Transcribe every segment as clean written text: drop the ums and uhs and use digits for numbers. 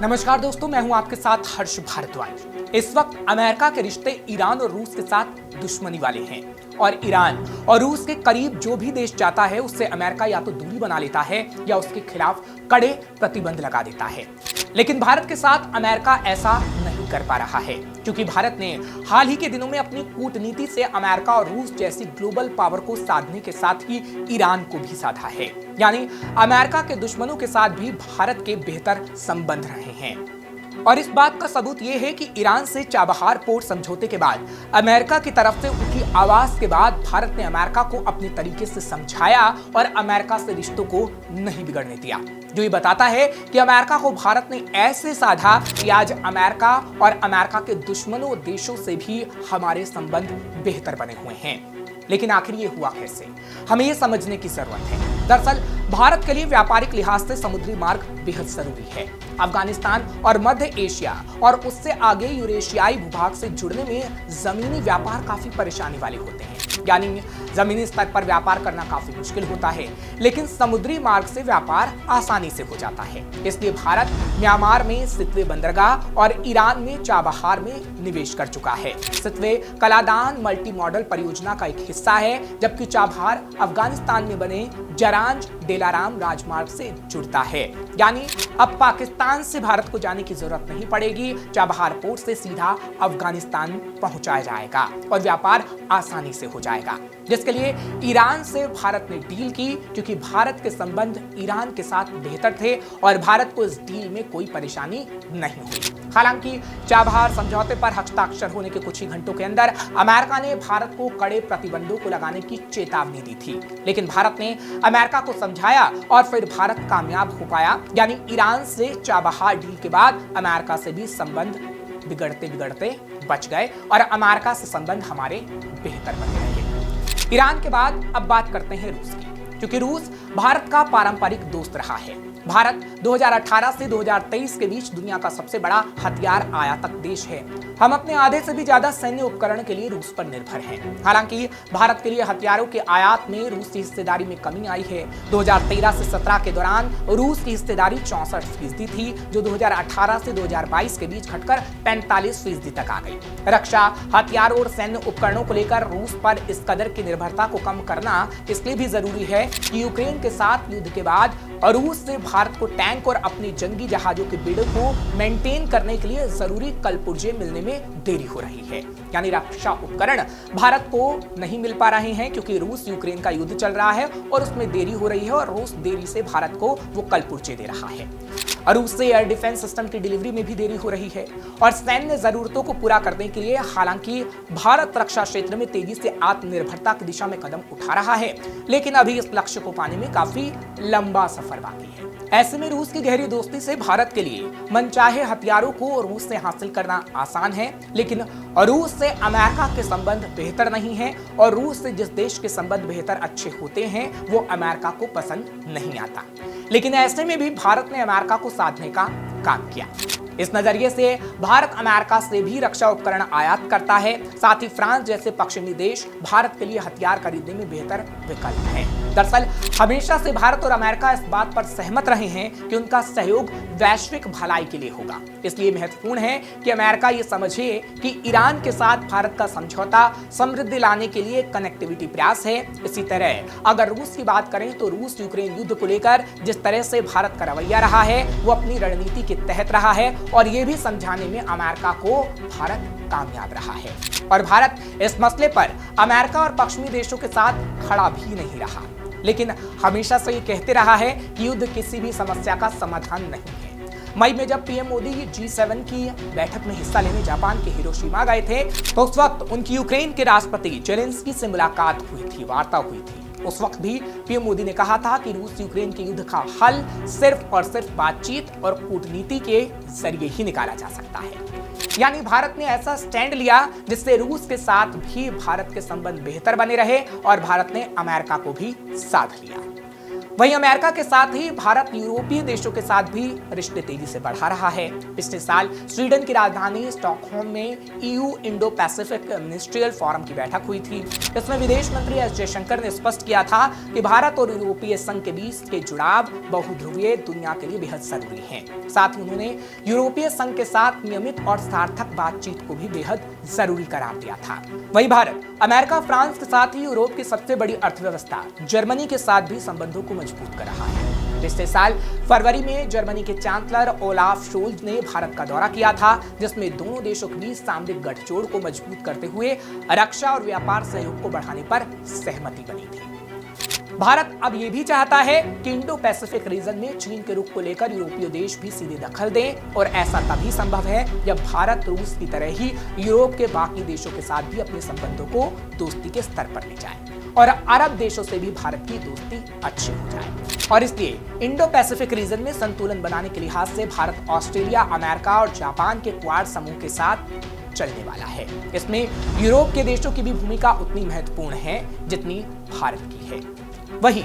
नमस्कार दोस्तों, मैं हूं आपके साथ हर्ष भारद्वाज। इस वक्त अमेरिका के रिश्ते ईरान और रूस के साथ दुश्मनी वाले हैं और ईरान और रूस के करीब जो भी देश जाता है उससे अमेरिका या तो दूरी बना लेता है या उसके खिलाफ कड़े प्रतिबंध लगा देता है। लेकिन भारत के साथ अमेरिका ऐसा नहीं कर पा रहा है क्योंकि भारत ने हाल ही के दिनों में अपनी कूटनीति से अमेरिका और रूस जैसी ग्लोबल पावर को साधने के साथ ही ईरान को भी साधा है। यानी अमेरिका के दुश्मनों के साथ भी भारत के बेहतर संबंध रहे हैं। और इस बात का सबूत यह है कि ईरान से चाबहार पोर्ट समझौते के बाद अमेरिका की तरफ से उठी आवाज के बाद भारत ने अमेरिका को अपने तरीके से समझाया और अमेरिका से रिश्तों को नहीं बिगड़ने दिया, जो ये बताता है कि अमेरिका को भारत ने ऐसे साधा कि आज अमेरिका और अमेरिका के दुश्मनों देशों से भी हमारे संबंध बेहतर बने हुए हैं। लेकिन आखिर ये हुआ कैसे, हमें ये समझने की जरूरत है। दरअसल भारत के लिए व्यापारिक लिहाज से समुद्री मार्ग बेहद जरूरी है। अफगानिस्तान और मध्य एशिया और उससे आगे यूरेशियाई भूभाग से जुड़ने में जमीनी व्यापार काफी परेशानी वाले होते हैं, यानी जमीनी स्तर पर व्यापार करना काफी मुश्किल होता है, लेकिन समुद्री मार्ग से व्यापार आसानी से हो जाता है। इसलिए भारत म्यांमार में सितवे बंदरगाह और ईरान में चाबहार में निवेश कर चुका है। सितवे कलादान मल्टी मॉडल परियोजना का एक हिस्सा है, जबकि चाबहार अफगानिस्तान में बने जरांज डेलाराम राजमार्ग से जुड़ता है। यानी अब पाकिस्तान से भारत को जाने की जरूरत नहीं पड़ेगी, चाबहार पोर्ट से सीधा अफगानिस्तान पहुंचाया जाएगा और व्यापार आसानी से हो जाएगा, जिसके लिए ईरान से भारत ने डील की क्योंकि भारत के संबंध ईरान के साथ बेहतर थे और भारत को इस डील में कोई परेशानी नहीं हुई। हालांकि चाबहार समझौते पर हस्ताक्षर होने के कुछ ही घंटों के अंदर अमेरिका ने भारत को कड़े प्रतिबंधों को लगाने की चेतावनी दी थी, लेकिन भारत ने अमेरिका को समझाया और फिर भारत कामयाब हो पाया। यानी ईरान से चाबहार डील के बाद अमेरिका से भी संबंध बिगड़ते बिगड़ते बच गए और अमेरिका से संबंध हमारे बेहतर बने रहे। ईरान के बाद अब बात करते हैं रूस की, क्योंकि रूस भारत का पारंपरिक दोस्त रहा है। भारत 2018 से 2023 के बीच दुनिया का सबसे बड़ा हथियार आयातक देश है। हम अपने आधे से भी ज्यादा सैन्य उपकरण के लिए रूस पर निर्भर हैं। हालांकि भारत के लिए हथियारों के आयात में रूस की हिस्सेदारी में कमी आई है। 2013 से 17 के दौरान रूस की हिस्सेदारी 64% थी, जो 2018 से 2022 के बीच घटकर 45% तक आ गई। रक्षा, हथियारों और सैन्य उपकरणों को लेकर रूस पर इस कदर की निर्भरता को कम करना इसलिए भी जरूरी है कि यूक्रेन के साथ युद्ध के बाद रूस से भारत को टैंक और अपनी जंगी जहाजों के बेड़ों को मेंटेन करने के लिए जरूरी कलपुर्जे मिलने में देरी हो रही है। यानी रक्षा उपकरण भारत को नहीं मिल पा रहे हैं क्योंकि रूस यूक्रेन का युद्ध चल रहा है और उसमें देरी हो रही है और रूस देरी से भारत को वो कलपुर्जे दे रहा है। और रूस से एयर डिफेंस सिस्टम की डिलीवरी में भी देरी हो रही है और सैन्य जरूरतों को पूरा करने के लिए हालांकि भारत रक्षा क्षेत्र में तेजी से आत्मनिर्भरता की दिशा में कदम उठा रहा है, लेकिन अभी इस लक्ष्य को पाने में काफी लंबा सफर बाकी है। ऐसे में रूस की गहरी दोस्ती से भारत के लिए मनचाहे हथियारों को रूस से हासिल करना आसान है, लेकिन रूस से अमेरिका के संबंध बेहतर नहीं है और रूस से जिस देश के संबंध बेहतर अच्छे होते हैं वो अमेरिका को पसंद नहीं आता। लेकिन ऐसे में भी भारत ने अमेरिका को साधने का काम किया। इस नजरिए से भारत अमेरिका से भी रक्षा उपकरण आयात करता है। साथ ही फ्रांस जैसे पश्चिमी देश भारत के लिए हथियार खरीदने में बेहतर विकल्प है। दरअसल हमेशा से भारत और अमेरिका इस बात पर सहमत रहे हैं कि उनका सहयोग वैश्विक भलाई के लिए होगा। इसलिए महत्वपूर्ण है कि अमेरिका ये समझे कि ईरान के साथ भारत का समझौता समृद्धि लाने के लिए कनेक्टिविटी प्रयास है। इसी तरह अगर रूस की बात करें तो रूस यूक्रेन युद्ध को लेकर जिस तरह से भारत का रवैया रहा है वो अपनी रणनीति के तहत रहा है और ये भी समझाने में अमेरिका को भारत कामयाब रहा है। और भारत इस मसले पर अमेरिका और पश्चिमी देशों के साथ खड़ा भी नहीं रहा, लेकिन हमेशा से ये कहते रहा है कि युद्ध किसी भी समस्या का समाधान नहीं है। मई में जब पीएम मोदी G7 की बैठक में हिस्सा लेने जापान के हिरोशिमा गए थे तो उस वक्त उनकी यूक्रेन के राष्ट्रपति जेलेंस्की से मुलाकात हुई थी, वार्ता हुई थी। उस वक्त भी पीएम मोदी ने कहा था कि रूस यूक्रेन के युद्ध का हल सिर्फ और सिर्फ बातचीत और कूटनीति के जरिए ही निकाला जा सकता है। यानी भारत ने ऐसा स्टैंड लिया जिससे रूस के साथ भी भारत के संबंध बेहतर बने रहे और भारत ने अमेरिका को भी साथ लिया। वहीं अमेरिका के साथ ही भारत यूरोपीय देशों के साथ भी रिश्ते तेजी से बढ़ा रहा है। पिछले साल स्वीडन की राजधानी स्टॉकहोम में EU Indo Pacific ministerial forum की बैठक हुई थी। इसमें विदेश मंत्री एस जयशंकर ने स्पष्ट किया था कि भारत और यूरोपीय संघ के बीच के जुड़ाव बहुध्रुवीय दुनिया के लिए बेहद जरूरी है। साथ ही उन्होंने यूरोपीय संघ के साथ नियमित और सार्थक बातचीत को भी बेहद जरूरी करार दिया था। वहीं भारत अमेरिका, फ्रांस के साथ ही यूरोप की सबसे बड़ी अर्थव्यवस्था जर्मनी के साथ भी संबंधों को मजबूत कर रहा है। पिछले साल फरवरी में जर्मनी के चांसलर ओलाफ शोल्ज ने भारत का दौरा किया था, जिसमें दोनों देशों के बीच सामरिक गठजोड़ को मजबूत करते हुए रक्षा और व्यापार सहयोग को बढ़ाने पर सहमति बनी थी। भारत अब यह भी चाहता है कि इंडो पैसिफिक रीजन में चीन के रुख को लेकर यूरोपीय देश भी सीधे दखल दें, और ऐसा तभी संभव है जब भारत रूस की तरह ही यूरोप के बाकी देशों के साथ भी अपने संबंधों को दोस्ती के स्तर पर ले जाए और अरब देशों से भी भारत की दोस्ती अच्छी हो जाए। और इसलिए इंडो पैसिफिक रीजन में संतुलन बनाने के लिहाज से भारत ऑस्ट्रेलिया, अमेरिका और जापान के क्वाड समूह के साथ चलने वाला है। इसमें यूरोप के देशों की भी भूमिका उतनी महत्वपूर्ण है जितनी भारत की है। वहीं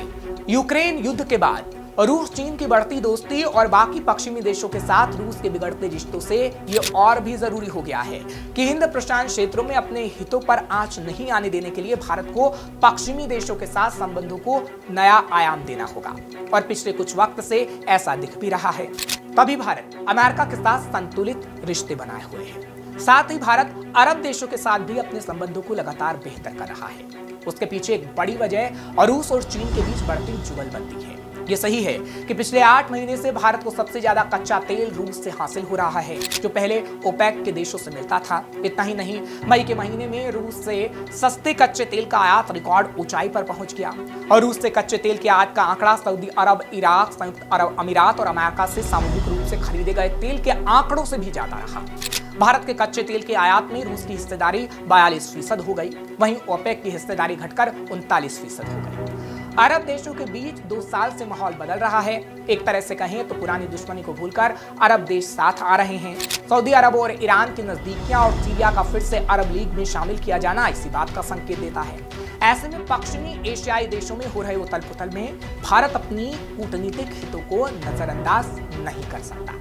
यूक्रेन युद्ध के बाद रूस चीन की बढ़ती दोस्ती और बाकी पश्चिमी देशों के साथ रूस के बिगड़ते रिश्तों से यह और भी जरूरी हो गया है कि हिंद प्रशांत क्षेत्रों में अपने हितों पर आंच नहीं आने देने के लिए भारत को पश्चिमी देशों के साथ संबंधों को नया आयाम देना होगा, और पिछले कुछ वक्त से ऐसा दिख भी रहा है। तभी भारत अमेरिका के साथ संतुलित रिश्ते बनाए हुए है। साथ ही भारत अरब देशों के साथ भी अपने संबंधों को लगातार बेहतर कर रहा है। उसके पीछे एक बड़ी वजह रूस और चीन के बीच बढ़ती जुगलबंदी है। ये सही है कि पिछले 8 महीने से भारत को सबसे ज्यादा कच्चा तेल रूस से हासिल हो रहा है, जो पहले ओपेक के देशों से मिलता था। इतना ही नहीं, मई के महीने में रूस से सस्ते कच्चे तेल का आयात रिकॉर्ड ऊंचाई पर पहुंच गया, और रूस से कच्चे तेल के आयात का आंकड़ा सऊदी अरब, इराक, संयुक्त अरब अमीरात और अमेरिका से सामूहिक रूप से खरीदे गए तेल के आंकड़ों से भी ज्यादा रहा। भारत के कच्चे तेल के आयात में रूस की हिस्सेदारी 42% हो गई, वहीं ओपेक की हिस्सेदारी घटकर 39% हो गई। अरब देशों के बीच 2 साल से माहौल बदल रहा है। एक तरह से कहें तो पुरानी दुश्मनी को भूलकर अरब देश साथ आ रहे हैं। सऊदी अरब और ईरान की नजदीकियां और सीरिया का फिर से अरब लीग में शामिल किया जाना इसी बात का संकेत देता है। ऐसे में पश्चिमी एशियाई देशों में हो रहे उथल पुथल में भारत अपनी कूटनीतिक हितों को नजरअंदाज नहीं कर सकता।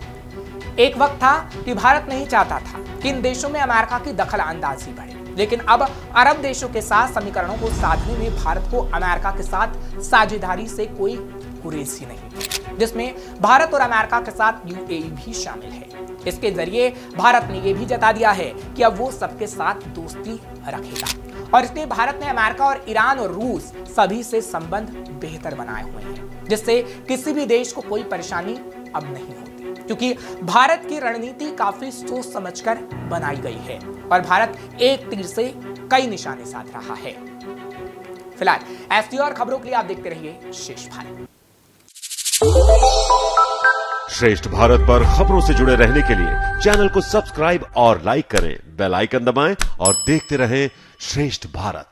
एक वक्त था कि भारत नहीं चाहता था कि इन देशों में अमेरिका की दखल अंदाजी बढ़े, लेकिन अब अरब देशों के साथ समीकरणों को साधने में भारत को अमेरिका के साथ साझेदारी से कोई गुरेज ही नहीं, जिसमें भारत और अमेरिका के साथ UAE भी शामिल है। इसके जरिए भारत ने यह भी जता दिया है कि अब वो सबके साथ दोस्ती रखेगा, और इसलिए भारत ने अमेरिका और ईरान और रूस सभी से संबंध बेहतर बनाए हुए हैं, जिससे किसी भी देश को कोई परेशानी अब नहीं होती, क्योंकि भारत की रणनीति काफी सोच समझकर बनाई गई है और भारत एक तीर से कई निशाने साध रहा है। फिलहाल ऐसी और खबरों के लिए आप देखते रहिए श्रेष्ठ भारत। श्रेष्ठ भारत पर खबरों से जुड़े रहने के लिए चैनल को सब्सक्राइब और लाइक करें, बेल आइकन दबाएं और देखते रहें श्रेष्ठ भारत।